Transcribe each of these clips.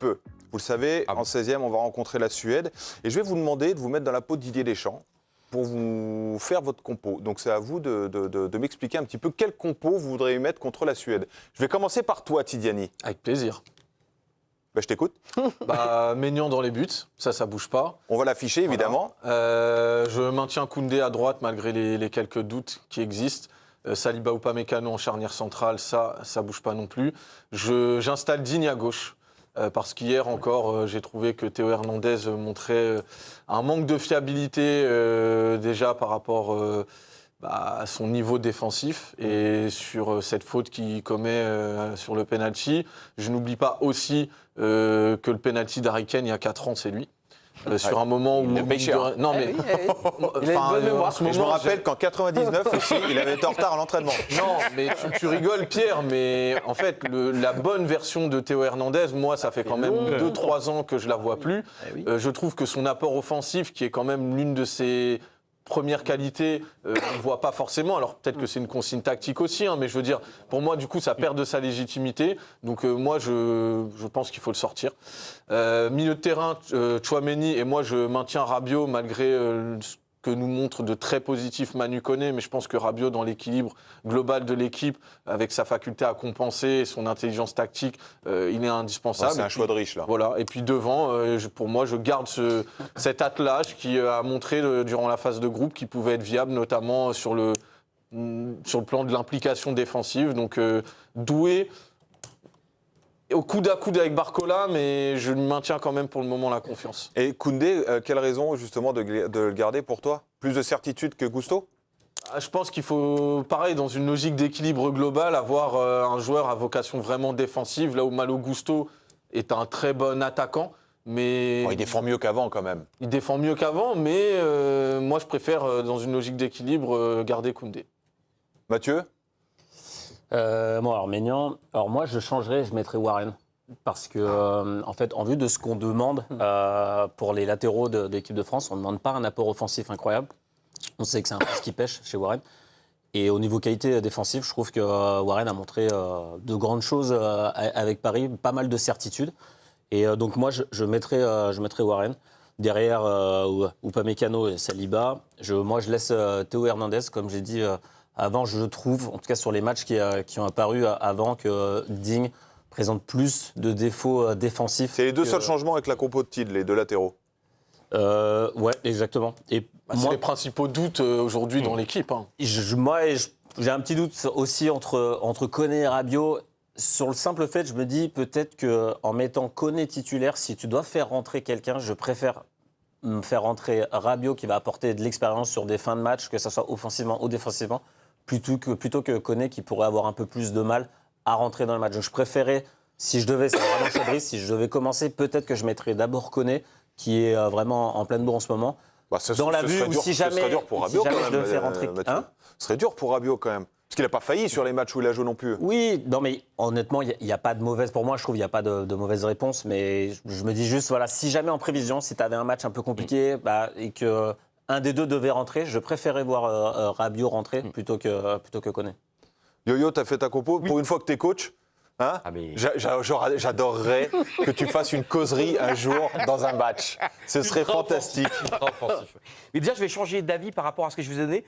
peu. Vous le savez, en 16e, on va rencontrer la Suède. Et je vais vous demander de vous mettre dans la peau de Didier Deschamps pour vous faire votre compo. Donc c'est à vous de m'expliquer un petit peu quel compo vous voudriez mettre contre la Suède. Je vais commencer par toi, Tidiani. Avec plaisir. Je t'écoute. Maignan dans les buts, ça bouge pas. On va l'afficher, évidemment. Je maintiens Koundé à droite malgré les quelques doutes qui existent. Saliba ou Upamecano en charnière centrale, ça bouge pas non plus. J'installe Digne à gauche. Parce qu'hier encore, j'ai trouvé que Théo Hernandez montrait un manque de fiabilité déjà par rapport à son niveau défensif et sur cette faute qu'il commet sur le penalty. Je n'oublie pas aussi que le penalty d'Harry Kane il y a 4 ans, c'est lui. Sur un moment où... Il pêché. Non, mais... Il a une bonne mémoire. Je me rappelle qu'en 99 aussi, il avait été en retard à l'entraînement. Non, mais tu rigoles, Pierre, mais en fait, la bonne version de Théo Hernandez, moi, ça fait quand même 2-3 ans que je la vois plus. Je trouve que son apport offensif, qui est quand même l'une de ses premières qualités, on ne voit pas forcément. Alors peut-être que c'est une consigne tactique aussi, mais je veux dire, pour moi, du coup, ça perd de sa légitimité. Donc moi, je pense qu'il faut le sortir. Milieu de terrain, Tchouaméni, et moi, je maintiens Rabiot malgré ce que nous montre de très positif Manu Koné, mais je pense que Rabiot, dans l'équilibre global de l'équipe, avec sa faculté à compenser et son intelligence tactique, il est indispensable. C'est un choix de riche, là. Voilà. Et puis devant, pour moi, je garde cet attelage qui a montré durant la phase de groupe qu'il pouvait être viable, notamment sur le plan de l'implication défensive. Donc Doué, au coude à coude avec Barcola, mais je maintiens quand même pour le moment la confiance. Et Koundé, quelle raison justement de le garder pour toi? Plus de certitude que Gusto? Je pense qu'il faut, pareil, dans une logique d'équilibre global, avoir un joueur à vocation vraiment défensive, là où Malo Gusto est un très bon attaquant. Mais il défend mieux qu'avant quand même. Il défend mieux qu'avant, mais moi je préfère, dans une logique d'équilibre, garder Koundé. Mathieu? Alors Maignan, moi je changerais, je mettrais Warren. Parce que, en fait, en vue de ce qu'on demande pour les latéraux de l'équipe de France, on ne demande pas un apport offensif incroyable. On sait que c'est un poste qui pêche chez Warren. Et au niveau qualité défensive, je trouve que Warren a montré de grandes choses avec Paris, pas mal de certitudes. Et donc moi, je mettrais Warren. Derrière, Upamecano et Saliba. Moi, je laisse Théo Hernandez, comme j'ai dit avant, je trouve, en tout cas sur les matchs qui ont apparu avant, que Digne présente plus de défauts défensifs. C'est les deux seuls changements avec la compo de Tide, les deux latéraux. Ouais, exactement. Et c'est les principaux doutes aujourd'hui dans l'équipe. Moi, j'ai un petit doute aussi entre Koné et Rabiot. Sur le simple fait, je me dis peut-être qu'en mettant Koné titulaire, si tu dois faire rentrer quelqu'un, je préfère me faire rentrer Rabiot qui va apporter de l'expérience sur des fins de match, que ce soit offensivement ou défensivement, plutôt que Koné qui pourrait avoir un peu plus de mal à rentrer dans le match. Donc je préférais, si je devais, c'est vraiment Chadris, si je devais commencer, peut-être que je mettrais d'abord Koné, qui est vraiment en pleine bourre en ce moment. Dans la vue où si jamais je devais faire rentrer... Ce serait dur pour Rabiot quand même. Parce qu'il n'a pas failli sur les matchs où il a joué non plus. Oui, non mais honnêtement, il n'y a pas de mauvaise... Pour moi, je trouve qu'il n'y a pas de mauvaise réponse. Mais je me dis juste, voilà, si jamais en prévision, si tu avais un match un peu compliqué et qu'un des deux devait rentrer, je préférais voir Rabiot rentrer plutôt que Koné. Yo-Yo, tu as fait ta compo. Pour une fois que tu es coach, j'adorerais que tu fasses une causerie un jour dans un match. Ce serait fantastique. Mais déjà, je vais changer d'avis par rapport à ce que je vous ai donné.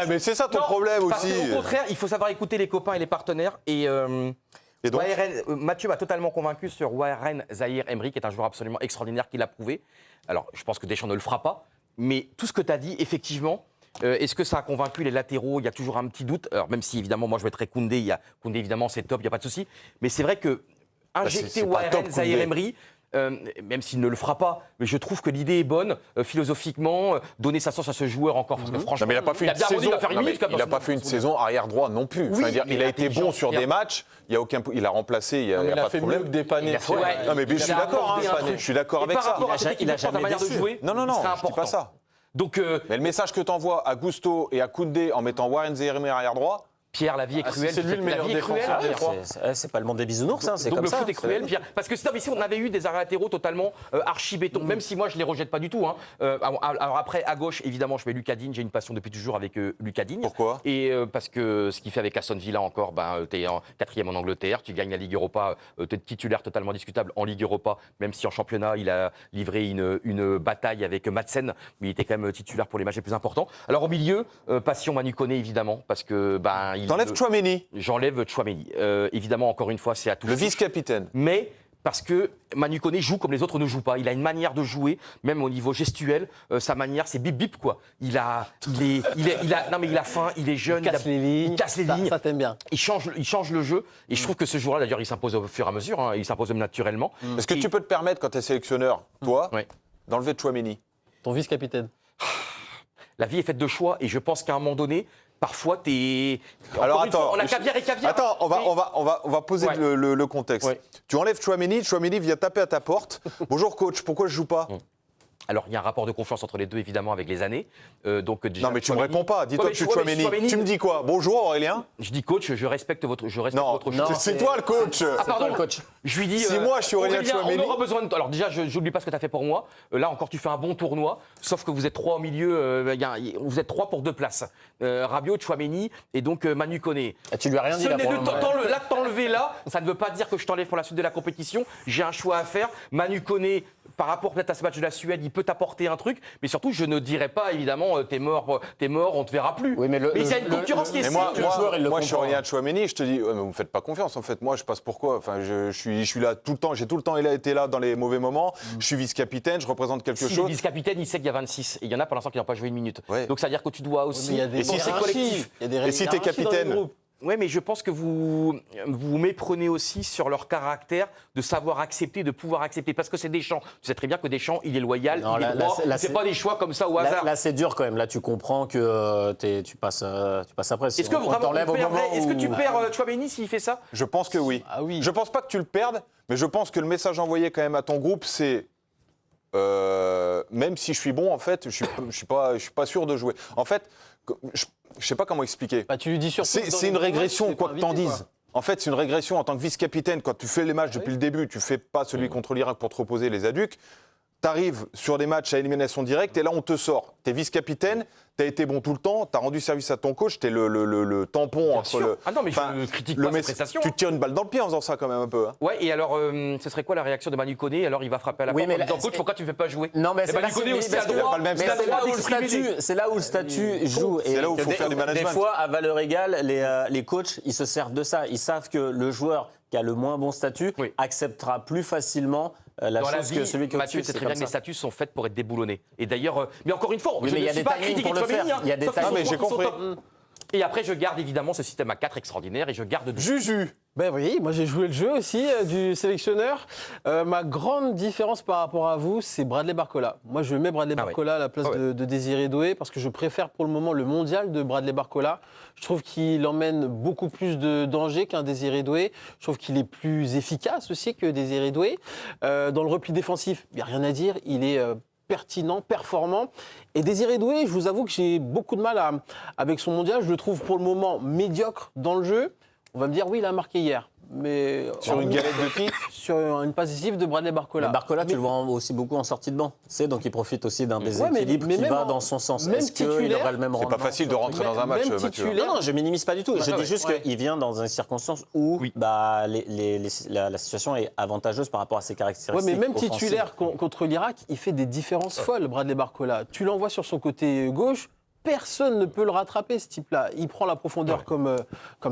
Mais c'est ça ton problème aussi. Au contraire, il faut savoir écouter les copains et les partenaires. Et donc Mathieu m'a totalement convaincu sur Warren Zaïre-Emery, qui est un joueur absolument extraordinaire, qui l'a prouvé. Alors, je pense que Deschamps ne le fera pas. Mais tout ce que tu as dit, effectivement... est-ce que ça a convaincu les latéraux? Il y a toujours un petit doute. Alors, même si, évidemment, moi, je mettrais Koundé. Koundé, évidemment, c'est top, il n'y a pas de souci. Mais c'est vrai que injecter Warren Zaïre-Emery, même s'il ne le fera pas, mais je trouve que l'idée est bonne, philosophiquement, donner sa chance à ce joueur encore. Parce que franchement, il n'a pas fait une saison. Il n'a pas fait une saison arrière droit non plus. Il a été bon sur des matchs. Il a remplacé. Il a pas de problème. Dépanner. Non, mais je suis d'accord. Je suis d'accord avec ça. Il a jamais manière de jouer. Non, je dis pas ça. Donc, mais le message que tu envoies à Gusto et à Koundé en mettant Warren Zaïre-Emery arrière droit, Pierre, la vie est cruelle. c'est lui le meilleur La vie est cruelle, défenseur des Pierre. trois. C'est pas le monde des bisounours, hein, c'est Donc comme le ça. foot est cruel, Pierre. Parce que si on avait eu des arrêts latéraux totalement archi-béton, même si moi je les rejette pas du tout. Hein. Alors après, à gauche, évidemment, je mets Lucas Digne. J'ai une passion depuis toujours avec Lucas Digne. Pourquoi ? Et parce que ce qu'il fait avec Aston Villa encore, tu es en 4e en Angleterre, tu gagnes la Ligue Europa, tu es titulaire totalement discutable en Ligue Europa, même si en championnat, il a livré une bataille avec Madsen, mais il était quand même titulaire pour les matchs les plus importants. Alors au milieu, passion Manu Koné, évidemment, parce que... T'enlèves Tchouaméni, J'enlève Tchouaméni. Évidemment, encore une fois, c'est à tout. le vice-capitaine. Mais parce que Manu Koné joue comme les autres ne jouent pas. Il a une manière de jouer, même au niveau gestuel. Sa manière, c'est bip bip quoi. Il a faim, il est jeune, Il casse les lignes. il casse les lignes. Ça t'aime bien. Il change le jeu. Et je trouve que ce joueur-là, d'ailleurs, il s'impose au fur et à mesure. Hein, il s'impose naturellement. Est-ce que tu peux te permettre, quand tu es sélectionneur, toi, Ouais. d'enlever Tchouaméni ? Ton vice-capitaine. La vie est faite de choix. Et je pense qu'à un moment donné, parfois, t'es. Alors Encore une fois, attends, on a caviar et caviar. Attends, on va poser Ouais. le contexte. Ouais. Tu enlèves Tchouaméni vient taper à ta porte. Bonjour coach, pourquoi je joue pas ? Alors, il y a un rapport de confiance entre les deux, évidemment, avec les années. Donc, déjà, Non mais tu me Tchouaméni- réponds pas, dis-toi Ouais, que je suis mais Tchouaméni. Tchouaméni- Tu me dis quoi ? Bonjour Aurélien ? Je dis coach, je respecte votre choix. Non, c'est toi le coach. Ah, pardon, le coach. Je lui dis. Si moi, je suis Aurélien Tchouaméni- On aura besoin de. Alors déjà, je n'oublie pas ce que tu as fait pour moi. Là encore, tu fais un bon tournoi. Sauf que vous êtes 3 au milieu. Vous êtes 3 pour 2 places. Rabiot, Tchouaméni et donc Manu Koné. Ah, tu lui as rien dit Ce là n'est pour de le moment. t'enlever là, ça ne veut pas dire que je t'enlève pour la suite de la compétition. J'ai un choix à faire. Manu Koné, par rapport peut-être à ce match de la Suède, il peut t'apporter un truc. Mais surtout, je ne dirais pas, évidemment, t'es mort, on te verra plus. Oui, mais il y a une concurrence qui est Mais moi, saine. moi je suis Aurélien Tchouaméni, je te dis, mais vous me faites pas confiance en fait. Moi, je passe pourquoi ? Enfin, je suis là tout le temps, j'ai tout le temps été là dans les mauvais moments. Je suis vice-capitaine, je représente quelque Si le chose. vice-capitaine, il sait qu'il y a 26. Et il y en a pour l'instant qui n'ont pas joué une minute. Ouais. Donc ça veut dire que tu dois aussi Mais il y a des penser hiérarchies. collectif. Il y a des Et si t'es hiérarchies dans les capitaine ? groupes. Oui, mais je pense que vous méprenez aussi sur leur caractère de savoir accepter, de pouvoir accepter. Parce que c'est Deschamps. Tu sais très bien que Deschamps, il est loyal, Non, il est là, droit. là, C'est c'est- pas des choix comme ça au hasard. Là, c'est dur quand même. Là, tu comprends que tu passes après. Est-ce que vraiment tu perds Tchouaméni s'il fait ça? Je pense que oui. Ah oui. Je pense pas que tu le perdes, mais je pense que le message envoyé quand même à ton groupe, c'est même si je suis bon, en fait, je suis pas sûr de jouer. En fait, je sais pas comment expliquer. Bah, tu lui dis surtout. que dans C'est les une gros matchs, régression, t'es quoi pas que t'en invité, dises. En fait, c'est une régression en tant que vice-capitaine. Quand tu fais les matchs depuis le début, tu fais pas celui contre l'Irak pour te reposer les adducs. Tu arrives sur des matchs à élimination directe et là, on te sort. Tu es vice-capitaine, tu as été bon tout le temps, tu as rendu service à ton coach, tu es le tampon Bien entre sûr. le. Ah non, mais je Enfin, ne critique le pas ses mess- prestations. Tu te tires une balle dans le pied en faisant ça quand même un peu. Hein. Ouais, et alors, ce serait quoi la réaction de Manu Koné? Alors, il va frapper à la Oui, porte mais en là, disant, coach, c'est- pourquoi tu ne fais pas jouer? Non, mais Et Manu Koné aussi a qu'il a droit, pas le même il a statut. droit c'est d'exprimer. là où le statut joue. C'est là où que faut faire du management. Des fois, à valeur égale, les coachs, ils se servent de ça. Ils savent que le joueur qui a le moins bon statut Oui. acceptera plus facilement la Dans la chose vie, que celui qui est Mathieu, au-dessus. c'est très bien que les statuts sont faits pour être déboulonnés. Et d'ailleurs, mais encore une fois, Oui, je mais il y ne a suis des pas timings critiquer pour le Tchouaméni, faire. hein. Il y a des Sauf que timings. ce mais j'ai soir, ils sont compris. top. Et après, je garde évidemment ce système à 4 extraordinaire et je garde 2. Juju, Ben oui, moi j'ai joué le jeu aussi du sélectionneur. Ma grande différence par rapport à vous, c'est Bradley Barcola. Moi je mets Bradley Ah ouais. Barcola à la place Ah ouais. de Désiré Doué parce que je préfère pour le moment le mondial de Bradley Barcola. Je trouve qu'il emmène beaucoup plus de danger qu'un Désiré Doué. Je trouve qu'il est plus efficace aussi que Désiré Doué. Dans le repli défensif, il n'y a rien à dire. Il est pertinent, performant. Et Désiré Doué, je vous avoue que j'ai beaucoup de mal avec son mondial. Je le trouve pour le moment médiocre dans le jeu. On va me dire, oui, il a marqué hier. Mais sur une galette de qui? sur une passe décisive de Bradley Barcola. Mais Barcola, tu le vois aussi beaucoup en sortie de banc. Donc il profite aussi d'un déséquilibre mais qui même va en- dans son sens. même Est-ce qu'il titulaire, aura le même C'est rendement pas facile de rentrer dans un match, même Mathieu. titulaire. Non, je minimise pas du tout. Je dis juste ouais. qu'il vient dans une circonstance où Oui. la situation est avantageuse par rapport à ses caractéristiques. Ouais, mais même offensives. titulaire contre l'Irak, il fait des différences folles, Bradley Barcola. Tu l'envoies sur son côté gauche, personne ne peut le rattraper, ce type-là. Il prend la profondeur comme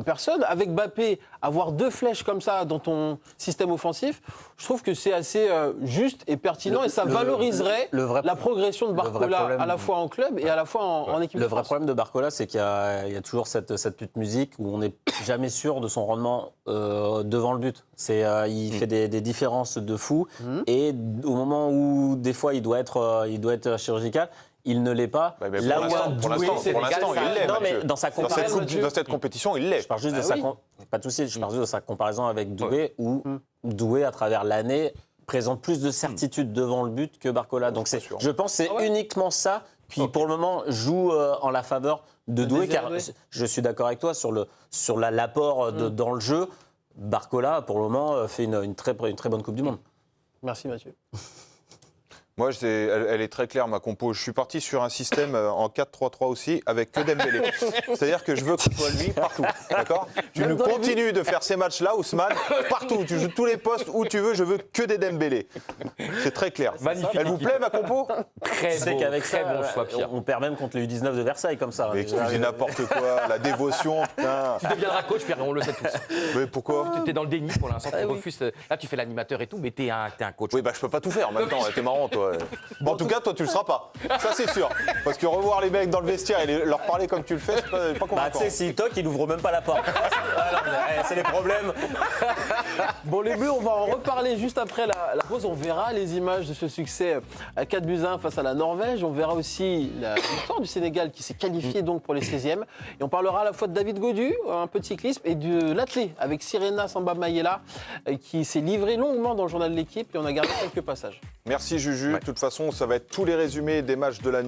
personne. Avec Mbappé, avoir 2 flèches comme ça dans ton système offensif, je trouve que c'est assez juste et pertinent et ça valoriserait la progression de Barcola problème- à la fois en club et à la fois en équipe Le de vrai France. problème de Barcola, c'est qu'il y a toujours cette petite musique où on n'est jamais sûr de son rendement devant le but. Il fait des différences de fou et au moment où des fois il doit être chirurgical, il ne l'est pas. Bah, mais Là pour où l'instant, un pour Doué, l'instant, c'est pour l'instant, légal, il l'est, Non, Mathieu. mais dans sa comparaison, Dans cette compétition, il l'est. je parle juste de pas de souci, je parle juste de sa comparaison avec Doué, Ouais. où Doué, à travers l'année, présente plus de certitude devant le but que Barcola. Donc sûr. je pense que c'est uniquement ça qui pour le moment joue en la faveur de Doué, car je suis d'accord avec toi sur l'apport dans le jeu. Barcola, pour le moment, fait une très bonne Coupe du Monde. Merci Mathieu. Moi, elle est très claire, ma compo. Je suis parti sur un système en 4-3-3 aussi, avec que Dembélé. C'est-à-dire que je veux que ce soit lui partout, d'accord? Tu nous continues de faire ces matchs-là, Ousmane, partout. Tu joues tous les postes où tu veux, je veux que des Dembélé. C'est très clair. Magnifique. Elle vous plaît, ma compo? Très Tu sais qu'avec ça, bon choix, Pierre. on perd même contre les U19 de Versailles, comme ça. Mais tu dis n'importe quoi, la dévotion, putain. Tu deviendras coach, Pierre, on le sait tous. Mais pourquoi? Tu es dans le déni pour l'instant, tu refuses. Là, tu fais l'animateur et tout, mais tu es un coach. Oui, bah je peux pas tout faire en même temps, t'es marrant, toi. Bon, en tout cas, toi, tu le seras pas. Ça, c'est sûr. Parce que revoir les mecs dans le vestiaire et leur parler comme tu le fais, c'est pas convaincant. Bah, tu sais, s'il toque, il ouvre même pas la porte. C'est les problèmes. Bon, les Bleus, on va en reparler juste après la pause. On verra les images de ce succès à 4-1 face à la Norvège. On verra aussi la victoire du Sénégal qui s'est qualifié donc pour les 16e. Et on parlera à la fois de David Gaudu, un peu de cyclisme, et de l'athlète avec Sirena Samba Mayela qui s'est livré longuement dans le journal de l'équipe. Et on a gardé quelques passages. Merci, Juju. De toute façon, ça va être tous les résumés des matchs de la nuit.